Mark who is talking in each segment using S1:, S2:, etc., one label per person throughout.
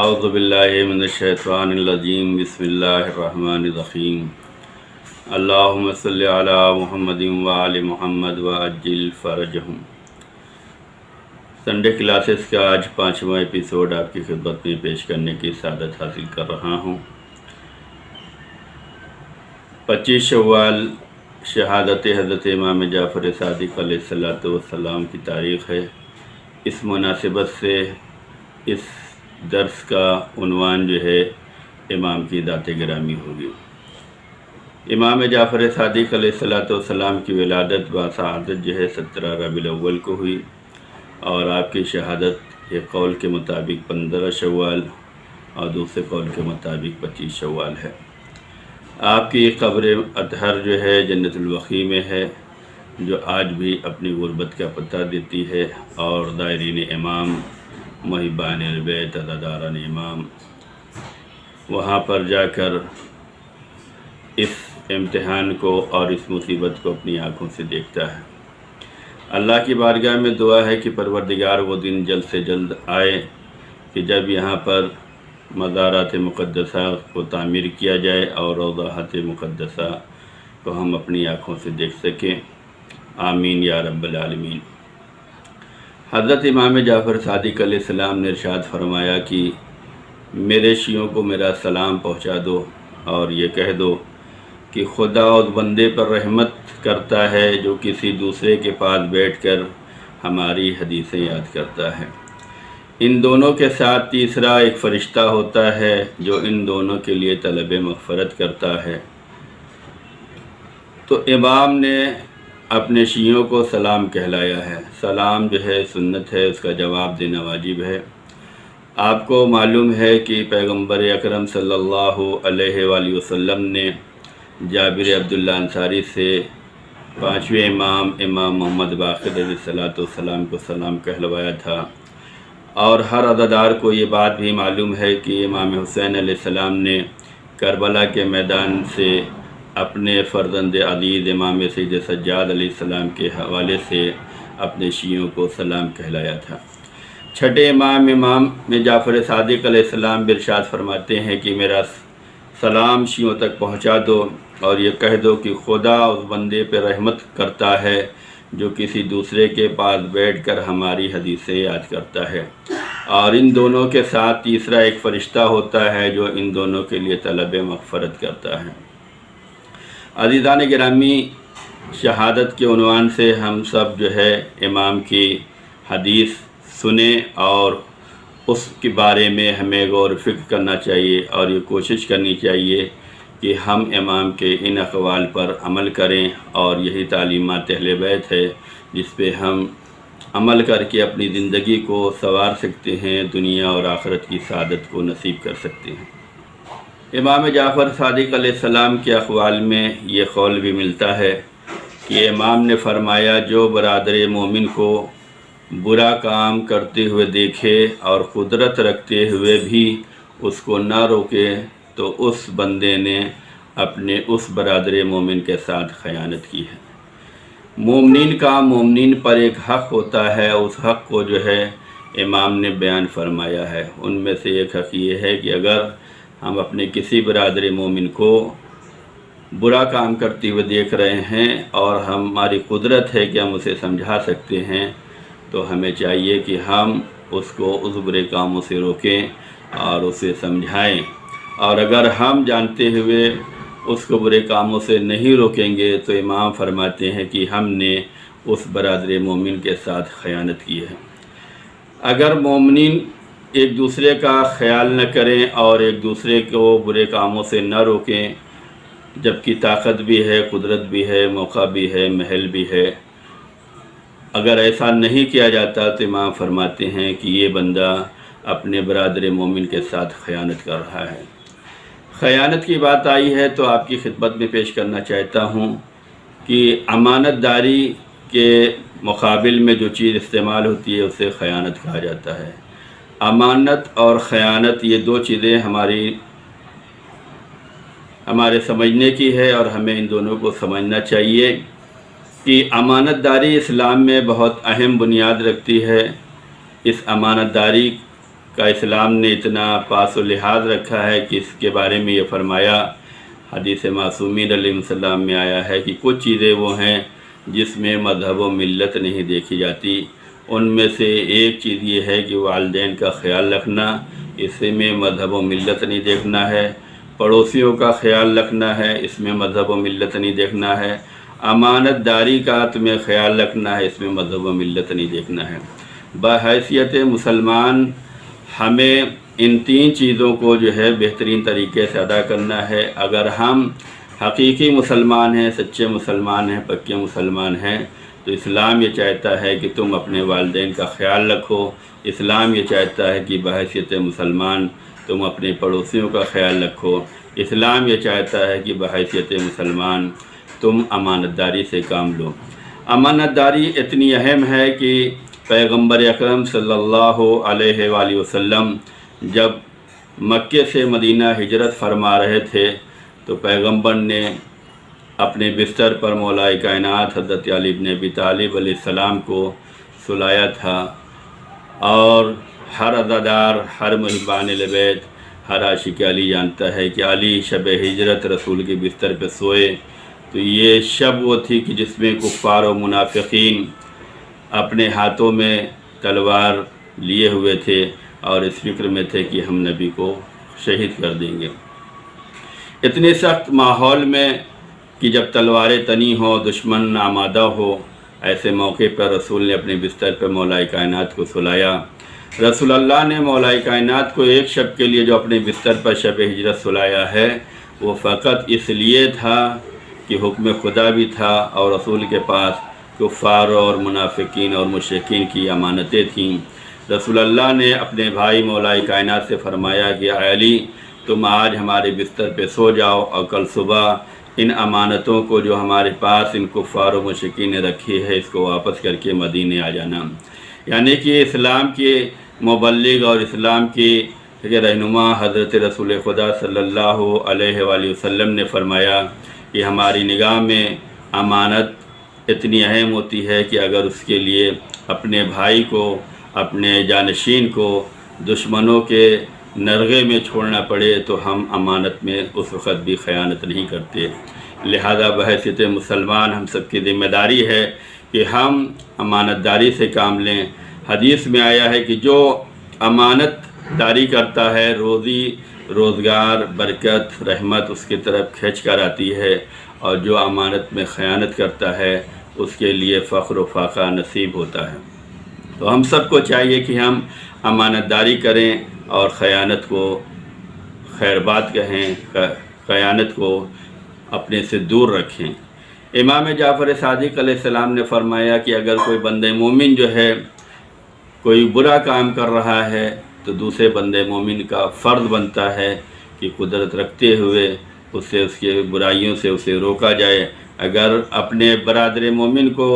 S1: اعوذ باللہ من الشیطان الرجیم بسم اللہ الرحمن الرحیم اللہم صلی علی محمد وآل محمد وعجل فرجہم۔ سنڈے کلاسز کا آج 5واں ایپیسوڈ آپ کی خدمت میں پیش کرنے کی سعادت حاصل کر رہا ہوں۔ 25 شوال شہادت حضرت امام جعفر صادق علیہ السلام کی تاریخ ہے۔ اس مناسبت سے اس درس کا عنوان جو ہے امام کی ذات گرامی ہوگی۔ امام جعفر صادق علیہ السلام کی ولادت باسعادت جو ہے 17 ربیع الاول کو ہوئی، اور آپ کی شہادت ایک قول کے مطابق 15 شوال اور دوسرے قول کے مطابق 25 شوال ہے۔ آپ کی قبر اطہر جو ہے جنت البقیع میں ہے، جو آج بھی اپنی غربت کا پتہ دیتی ہے، اور دائرین امام، محبان البیت، عزاداران امام وہاں پر جا کر اس امتحان کو اور اس مصیبت کو اپنی آنکھوں سے دیکھتا ہے۔ اللہ کی بارگاہ میں دعا ہے کہ پروردگار وہ دن جلد سے جلد آئے کہ جب یہاں پر مزارات مقدسہ کو تعمیر کیا جائے اور روضات مقدسہ کو ہم اپنی آنکھوں سے دیکھ سکیں۔ آمین یا رب العالمین۔ حضرت امام جعفر صادق علیہ السلام نے ارشاد فرمایا کہ میرے شیعوں کو میرا سلام پہنچا دو اور یہ کہہ دو کہ خدا اس بندے پر رحمت کرتا ہے جو کسی دوسرے کے پاس بیٹھ کر ہماری حدیثیں یاد کرتا ہے۔ ان دونوں کے ساتھ تیسرا ایک فرشتہ ہوتا ہے جو ان دونوں کے لیے طلب مغفرت کرتا ہے۔ تو امام نے اپنے شیعوں کو سلام کہلایا ہے۔ سلام جو ہے سنت ہے، اس کا جواب دینا واجب ہے۔ آپ کو معلوم ہے کہ پیغمبر اکرم صلی اللہ علیہ وآلہ وسلم نے جابر عبداللہ انصاری سے 5ویں امام محمد باقر علیہ السلام کو سلام کہلوایا تھا، اور ہر عزادار کو یہ بات بھی معلوم ہے کہ امام حسین علیہ السلام نے کربلا کے میدان سے اپنے فرزند عزیز امام سید سجاد علیہ السلام کے حوالے سے اپنے شیعوں کو سلام کہلایا تھا۔ چھٹے امام جعفر صادق علیہ السلام ارشاد فرماتے ہیں کہ میرا سلام شیعوں تک پہنچا دو اور یہ کہہ دو کہ خدا اس بندے پہ رحمت کرتا ہے جو کسی دوسرے کے پاس بیٹھ کر ہماری حدیثیں یاد کرتا ہے، اور ان دونوں کے ساتھ تیسرا ایک فرشتہ ہوتا ہے جو ان دونوں کے لیے طلب مغفرت کرتا ہے۔ عزیزان گرامی، شہادت کے عنوان سے ہم سب جو ہے امام کی حدیث سنیں، اور اس کے بارے میں ہمیں غور و فکر کرنا چاہیے، اور یہ کوشش کرنی چاہیے کہ ہم امام کے ان اقوال پر عمل کریں، اور یہی تعلیمات اہل بیت ہے جس پہ ہم عمل کر کے اپنی زندگی کو سنوار سکتے ہیں، دنیا اور آخرت کی سعادت کو نصیب کر سکتے ہیں۔ امام جعفر صادق علیہ السلام کے اقوال میں یہ قول بھی ملتا ہے کہ امام نے فرمایا جو برادر مومن کو برا کام کرتے ہوئے دیکھے اور قدرت رکھتے ہوئے بھی اس کو نہ روکے تو اس بندے نے اپنے اس برادر مومن کے ساتھ خیانت کی ہے۔ مومنین کا مومنین پر ایک حق ہوتا ہے، اس حق کو جو ہے امام نے بیان فرمایا ہے۔ ان میں سے ایک حق یہ ہے کہ اگر ہم اپنے کسی برادر مومن کو برا کام کرتے ہوئے دیکھ رہے ہیں اور ہماری قدرت ہے کہ ہم اسے سمجھا سکتے ہیں، تو ہمیں چاہیے کہ ہم اس کو اس برے کاموں سے روکیں اور اسے سمجھائیں، اور اگر ہم جانتے ہوئے اس کو برے کاموں سے نہیں روکیں گے تو امام فرماتے ہیں کہ ہم نے اس برادر مومن کے ساتھ خیانت کی ہے۔ اگر مومنین ایک دوسرے کا خیال نہ کریں اور ایک دوسرے کو برے کاموں سے نہ روکیں، جبکہ طاقت بھی ہے، قدرت بھی ہے، موقع بھی ہے، محل بھی ہے، اگر ایسا نہیں کیا جاتا تو امام فرماتے ہیں کہ یہ بندہ اپنے برادر مومن کے ساتھ خیانت کر رہا ہے۔ خیانت کی بات آئی ہے تو آپ کی خدمت میں پیش کرنا چاہتا ہوں کہ امانت داری کے مقابل میں جو چیز استعمال ہوتی ہے اسے خیانت کہا جاتا ہے۔ امانت اور خیانت یہ دو چیزیں ہمارے سمجھنے کی ہے، اور ہمیں ان دونوں کو سمجھنا چاہیے کہ امانت داری اسلام میں بہت اہم بنیاد رکھتی ہے۔ اس امانت داری کا اسلام نے اتنا پاس و لحاظ رکھا ہے کہ اس کے بارے میں یہ فرمایا، حدیث معصومین علیہ السلام میں آیا ہے کہ کچھ چیزیں وہ ہیں جس میں مذہب و ملت نہیں دیکھی جاتی۔ ان میں سے ایک چیز یہ ہے کہ والدین کا خیال رکھنا، اس میں مذہب و ملت نہیں دیکھنا ہے۔ پڑوسیوں کا خیال رکھنا ہے، اس میں مذہب و ملت نہیں دیکھنا ہے۔ امانت داری کا تمہیں خیال رکھنا ہے، اس میں مذہب و ملت نہیں دیکھنا ہے۔ بحیثیت مسلمان ہمیں ان تین چیزوں کو جو ہے بہترین طریقے سے ادا کرنا ہے۔ اگر ہم حقیقی مسلمان ہیں، سچے مسلمان ہیں، پکے مسلمان ہیں، تو اسلام یہ چاہتا ہے کہ تم اپنے والدین کا خیال رکھو۔ اسلام یہ چاہتا ہے کہ بحیثیت مسلمان تم اپنے پڑوسیوں کا خیال رکھو۔ اسلام یہ چاہتا ہے کہ بحیثیت مسلمان تم امانت داری سے کام لو۔ امانت داری اتنی اہم ہے کہ پیغمبر اکرم صلی اللہ علیہ وآلہ وسلم جب مکے سے مدینہ ہجرت فرما رہے تھے تو پیغمبر نے اپنے بستر پر مولا کائنات حضرت علی بن ابی طالب علیہ السلام کو سلایا تھا، اور ہر عزادار، ہر محبان بیت، ہر عاشق علی جانتا ہے کہ علی شب ہجرت رسول کے بستر پہ سوئے تو یہ شب وہ تھی کہ جس میں کفار و منافقین اپنے ہاتھوں میں تلوار لیے ہوئے تھے اور اس فکر میں تھے کہ ہم نبی کو شہید کر دیں گے۔ اتنے سخت ماحول میں کہ جب تلواریں تنی ہو، دشمن آمادہ ہو، ایسے موقع پر رسول نے اپنے بستر پر مولا کائنات کو سلایا۔ رسول اللہ نے مولا کائنات کو ایک شب کے لیے جو اپنے بستر پر شب ہجرت سلایا ہے، وہ فقط اس لیے تھا کہ حکم خدا بھی تھا اور رسول کے پاس کفار اور منافقین اور مشرکین کی امانتیں تھیں۔ رسول اللہ نے اپنے بھائی مولا کائنات سے فرمایا کہ اے علی، تم آج ہمارے بستر پہ سو جاؤ اور کل صبح ان امانتوں کو جو ہمارے پاس ان کفار و مشرکین نے رکھی ہے اس کو واپس کر کے مدینے آ جانا۔ یعنی کہ اسلام کے مبلغ اور اسلام کی رہنما حضرت رسول خدا صلی اللہ علیہ وآلہ وسلم نے فرمایا کہ ہماری نگاہ میں امانت اتنی اہم ہوتی ہے کہ اگر اس کے لیے اپنے بھائی کو، اپنے جانشین کو دشمنوں کے نرغے میں چھوڑنا پڑے تو ہم امانت میں اس وقت بھی خیانت نہیں کرتے۔ لہذا بحیثیت مسلمان ہم سب کی ذمہ داری ہے کہ ہم امانت داری سے کام لیں۔ حدیث میں آیا ہے کہ جو امانت داری کرتا ہے، روزی روزگار، برکت، رحمت اس کی طرف کھینچ کر آتی ہے، اور جو امانت میں خیانت کرتا ہے اس کے لیے فقر و فاقہ نصیب ہوتا ہے۔ تو ہم سب کو چاہیے کہ ہم امانت داری کریں اور خیانت کو خیر بات کہیں، خیانت کو اپنے سے دور رکھیں۔ امام جعفر صادق علیہ السلام نے فرمایا کہ اگر کوئی بندہ مومن جو ہے کوئی برا کام کر رہا ہے تو دوسرے بندے مومن کا فرض بنتا ہے کہ قدرت رکھتے ہوئے اسے اس کے برائیوں سے اسے روکا جائے۔ اگر اپنے برادر مومن کو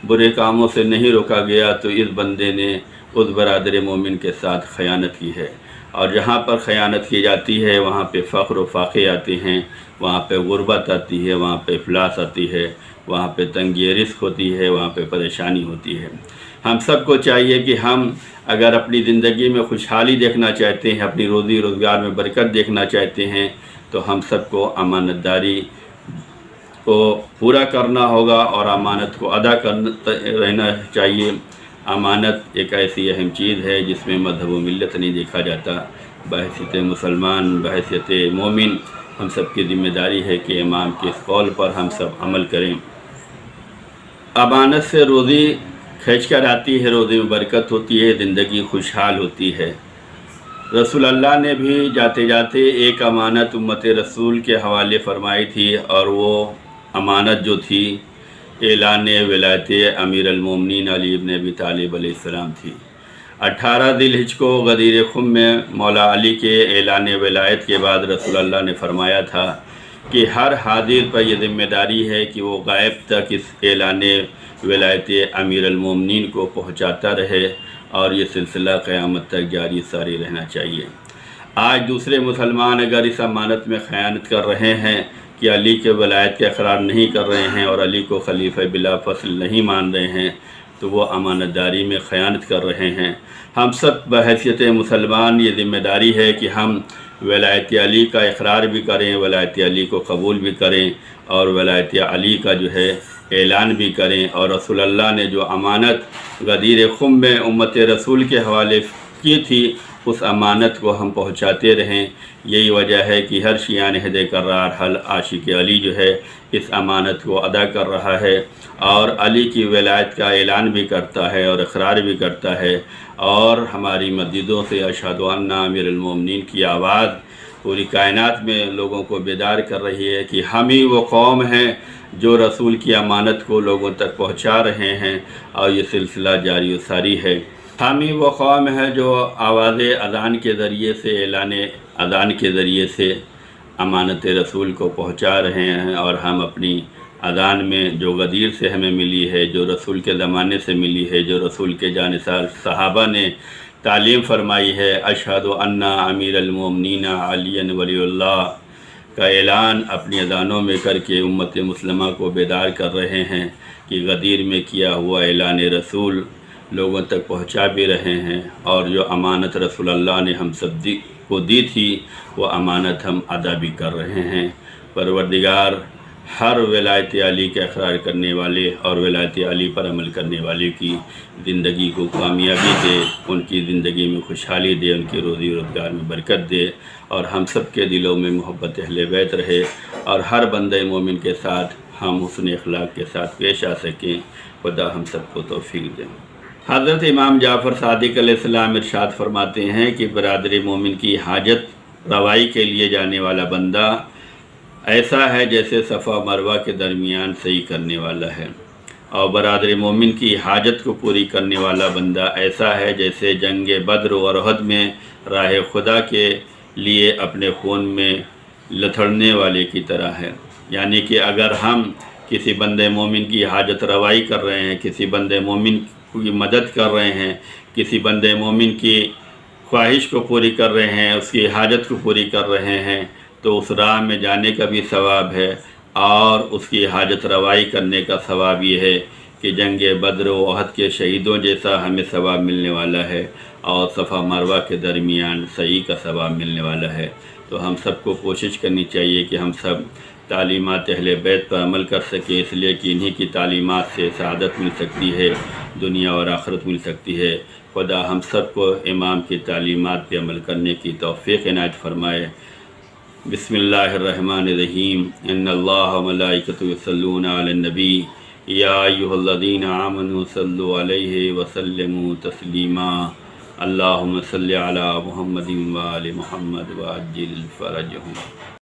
S1: برے کاموں سے نہیں روکا گیا تو اس بندے نے اس برادر مومن کے ساتھ خیانت کی ہے، اور جہاں پر خیانت کی جاتی ہے وہاں پہ فقر و فاقے آتے ہیں، وہاں پہ غربت آتی ہے، وہاں پہ افلاس آتی ہے، وہاں پہ تنگی رزق ہوتی ہے، وہاں پہ پریشانی ہوتی ہے۔ ہم سب کو چاہیے کہ ہم اگر اپنی زندگی میں خوشحالی دیکھنا چاہتے ہیں، اپنی روزی روزگار میں برکت دیکھنا چاہتے ہیں، تو ہم سب کو امانت داری کو پورا کرنا ہوگا اور امانت کو ادا کرنا رہنا چاہیے۔ امانت ایک ایسی اہم چیز ہے جس میں مذہب و ملت نہیں دیکھا جاتا۔ بحیثیت مسلمان، بحیثیت مومن ہم سب کی ذمہ داری ہے کہ امام کے اس قول پر ہم سب عمل کریں۔ امانت سے روزی کھینچ کر آتی ہے، روزی میں برکت ہوتی ہے، زندگی خوشحال ہوتی ہے۔ رسول اللہ نے بھی جاتے جاتے ایک امانت امت رسول کے حوالے فرمائی تھی، اور وہ امانت جو تھی اعلان ولایت امیر المومنین علی بن ابی طالب علیہ السلام تھی۔ 18 ذی الحجہ کو غدیر خم میں مولا علی کے اعلان ولایت کے بعد رسول اللہ نے فرمایا تھا کہ ہر حاضر پر یہ ذمہ داری ہے کہ وہ غائب تک اس اعلان ولایت امیر المومنین کو پہنچاتا رہے، اور یہ سلسلہ قیامت تک جاری ساری رہنا چاہیے۔ آج دوسرے مسلمان اگر اس امانت میں خیانت کر رہے ہیں کہ علی کے ولایت کا اقرار نہیں کر رہے ہیں اور علی کو خلیفہ بلا فصل نہیں مان رہے ہیں، تو وہ امانت داری میں خیانت کر رہے ہیں۔ ہم سب بحیثیت مسلمان یہ ذمہ داری ہے کہ ہم ولایت علی کا اقرار بھی کریں، ولایت علی کو قبول بھی کریں، اور ولایت علی کا جو ہے اعلان بھی کریں، اور رسول اللہ نے جو امانت غدیر خم میں امت رسول کے حوالے کی تھی اس امانت کو ہم پہنچاتے رہیں۔ یہی وجہ ہے کہ ہر شیعہ نہض کرار حل عاشق علی جو ہے اس امانت کو ادا کر رہا ہے، اور علی کی ولایت کا اعلان بھی کرتا ہے اور اقرار بھی کرتا ہے، اور ہماری مسجدوں سے اشہد ان امیر المومنین کی آواز پوری کائنات میں لوگوں کو بیدار کر رہی ہے کہ ہم ہی وہ قوم ہیں جو رسول کی امانت کو لوگوں تک پہنچا رہے ہیں، اور یہ سلسلہ جاری و ساری ہے۔ ہم ہی وہ قوم ہے جو آواز اذان کے ذریعے سے، اعلان اذان کے ذریعے سے امانت رسول کو پہنچا رہے ہیں، اور ہم اپنی اذان میں جو غدیر سے ہمیں ملی ہے، جو رسول کے زمانے سے ملی ہے، جو رسول کے جانثار صحابہ نے تعلیم فرمائی ہے، اشہد ان امیر المومنین علی ولی اللہ کا اعلان اپنی اذانوں میں کر کے امت مسلمہ کو بیدار کر رہے ہیں کہ غدیر میں کیا ہوا اعلان رسول لوگوں تک پہنچا بھی رہے ہیں، اور جو امانت رسول اللہ نے ہم سب کو دی تھی وہ امانت ہم ادا بھی کر رہے ہیں۔ پروردگار ہر ولایت علی کا اقرار کرنے والے اور ولایت علی پر عمل کرنے والے کی زندگی کو کامیابی دے، ان کی زندگی میں خوشحالی دے، ان کی روزی روزگار میں برکت دے، اور ہم سب کے دلوں میں محبت اہل بیت رہے، اور ہر بندہ مومن کے ساتھ ہم حسن اخلاق کے ساتھ پیش آ سکیں۔ خدا ہم سب کو توفیق دے۔ حضرت امام جعفر صادق علیہ السلام ارشاد فرماتے ہیں کہ برادر مومن کی حاجت روائی کے لیے جانے والا بندہ ایسا ہے جیسے صفا مروہ کے درمیان صحیح کرنے والا ہے، اور برادر مومن کی حاجت کو پوری کرنے والا بندہ ایسا ہے جیسے جنگ بدر اور احد میں راہ خدا کے لیے اپنے خون میں لتھڑنے والے کی طرح ہے۔ یعنی کہ اگر ہم کسی بندے مومن کی حاجت روائی کر رہے ہیں، کسی بندے مومن کی مدد کر رہے ہیں، کسی بندے مومن کی خواہش کو پوری کر رہے ہیں، اس کی حاجت کو پوری کر رہے ہیں، تو اس راہ میں جانے کا بھی ثواب ہے، اور اس کی حاجت روائی کرنے کا ثواب یہ ہے کہ جنگ بدر و احد کے شہیدوں جیسا ہمیں ثواب ملنے والا ہے، اور صفا مروہ کے درمیان سعی کا ثواب ملنے والا ہے۔ تو ہم سب کو کوشش کرنی چاہیے کہ ہم سب تعلیمات اہل بیت پر عمل کر سکیں، اس لیے کہ انہی کی تعلیمات سے سعادت مل سکتی ہے، دنیا اور آخرت مل سکتی ہے۔ خدا ہم سب کو امام کی تعلیمات پہ عمل کرنے کی توفیق عنایت فرمائے۔ بسم اللہ الرحمن الرحیم، ان اللہ و ملائکتہ یصلون علی النبی یا ایھا الذین آمنوا صلوا علیہ وسلموا تسلیما، اللہم صل علی محمد و آل محمد وعجل فرجہم۔